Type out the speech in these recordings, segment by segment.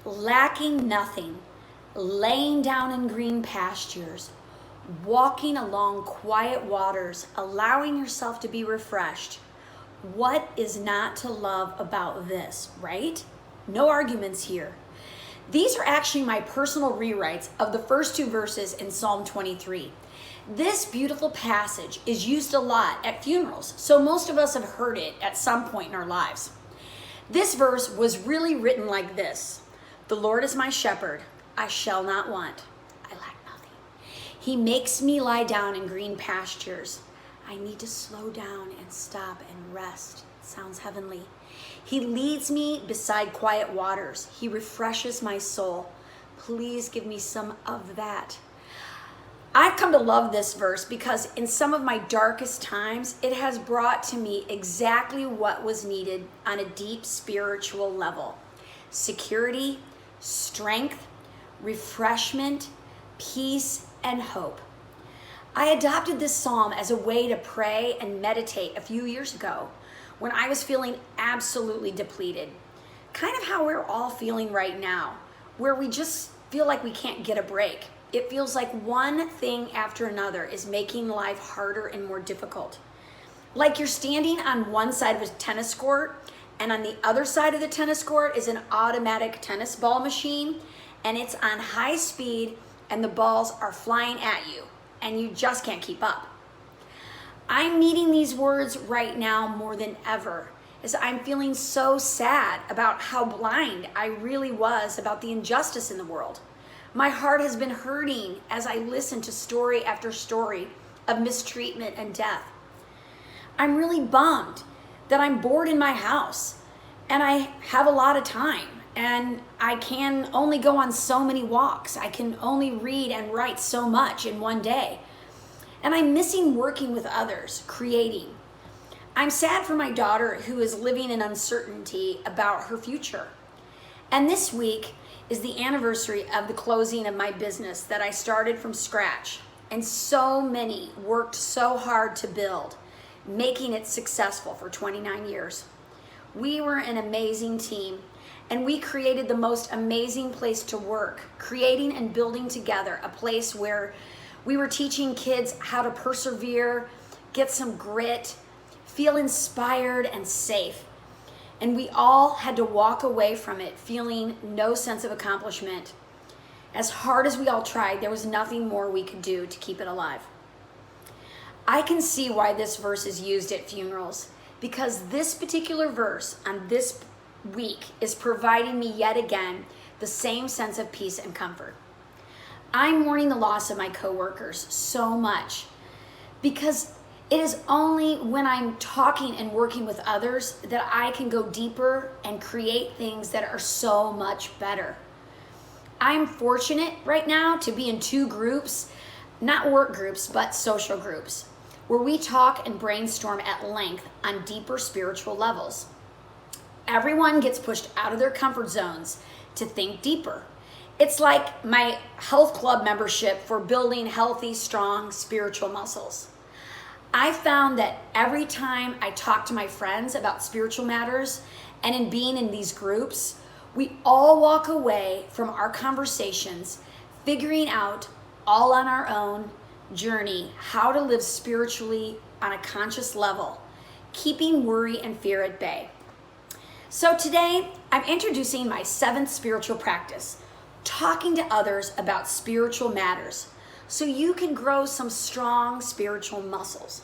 lacking nothing, laying down in green pastures, walking along quiet waters, allowing yourself to be refreshed. What is not to love about this, right? No arguments here. These are actually my personal rewrites of the first two verses in Psalm 23. This beautiful passage is used a lot at funerals, so most of us have heard it at some point in our lives. This verse was really written like this: "The Lord is my shepherd, I shall not want. I lack nothing. He makes me lie down in green pastures." I need to slow down and stop and rest. It sounds heavenly. "He leads me beside quiet waters. He refreshes my soul." Please give me some of that. I've come to love this verse because in some of my darkest times, it has brought to me exactly what was needed on a deep spiritual level: security, strength, refreshment, peace, and hope. I adopted this psalm as a way to pray and meditate a few years ago when I was feeling absolutely depleted. Kind of how we're all feeling right now, where we just feel like we can't get a break. It feels like one thing after another is making life harder and more difficult. Like you're standing on one side of a tennis court, and on the other side of the tennis court is an automatic tennis ball machine, and it's on high speed, and the balls are flying at you, and you just can't keep up. I'm needing these words right now more than ever, as I'm feeling so sad about how blind I really was about the injustice in the world. My heart has been hurting as I listen to story after story of mistreatment and death. I'm really bummed that I'm bored in my house and I have a lot of time and I can only go on so many walks. I can only read and write so much in one day. And I'm missing working with others, creating. I'm sad for my daughter who is living in uncertainty about her future. And this week is the anniversary of the closing of my business that I started from scratch. And so many worked so hard to build, making it successful for 29 years. We were an amazing team, and we created the most amazing place to work, creating and building together a place where we were teaching kids how to persevere, get some grit, feel inspired and safe. And we all had to walk away from it feeling no sense of accomplishment. As hard as we all tried, there was nothing more we could do to keep it alive. I can see why this verse is used at funerals, because this particular verse on this week is providing me yet again the same sense of peace and comfort. I'm mourning the loss of my coworkers so much because it is only when I'm talking and working with others that I can go deeper and create things that are so much better. I'm fortunate right now to be in two groups, not work groups, but social groups, where we talk and brainstorm at length on deeper spiritual levels. Everyone gets pushed out of their comfort zones to think deeper. It's like my health club membership for building healthy, strong spiritual muscles. I found that every time I talk to my friends about spiritual matters and in being in these groups, we all walk away from our conversations figuring out all on our own journey how to live spiritually on a conscious level, keeping worry and fear at bay. So today, I'm introducing my 7th spiritual practice, talking to others about spiritual matters, so you can grow some strong spiritual muscles.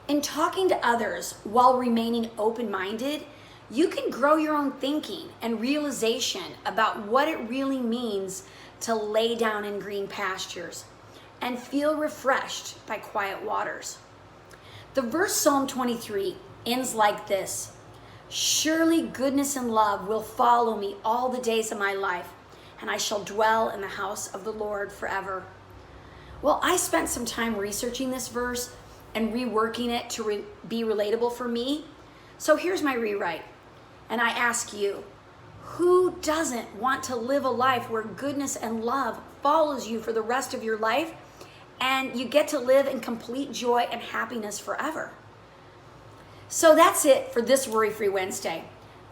In talking to others while remaining open-minded, you can grow your own thinking and realization about what it really means to lay down in green pastures and feel refreshed by quiet waters. The verse Psalm 23 ends like this: "Surely goodness and love will follow me all the days of my life, and I shall dwell in the house of the Lord forever." Well, I spent some time researching this verse and reworking it to be relatable for me. So here's my rewrite. And I ask you, who doesn't want to live a life where goodness and love follows you for the rest of your life and you get to live in complete joy and happiness forever? So that's it for this Worry-Free Wednesday.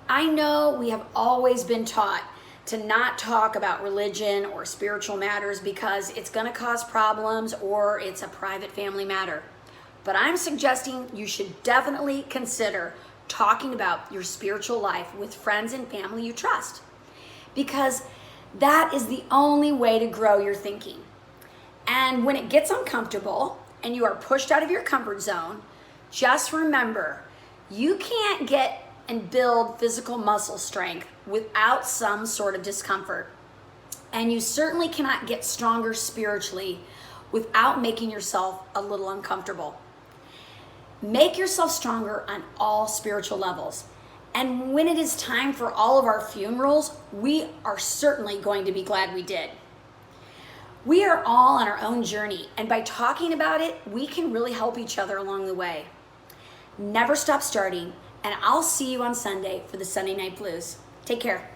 I know we have always been taught to not talk about religion or spiritual matters because it's going to cause problems or it's a private family matter. But I'm suggesting you should definitely consider talking about your spiritual life with friends and family you trust, because that is the only way to grow your thinking. And when it gets uncomfortable and you are pushed out of your comfort zone, just remember, you can't get and build physical muscle strength without some sort of discomfort. And you certainly cannot get stronger spiritually without making yourself a little uncomfortable. Make yourself stronger on all spiritual levels. And when it is time for all of our funerals, we are certainly going to be glad we did. We are all on our own journey, and by talking about it, we can really help each other along the way. Never stop starting, and I'll see you on Sunday for the Sunday Night Blues. Take care.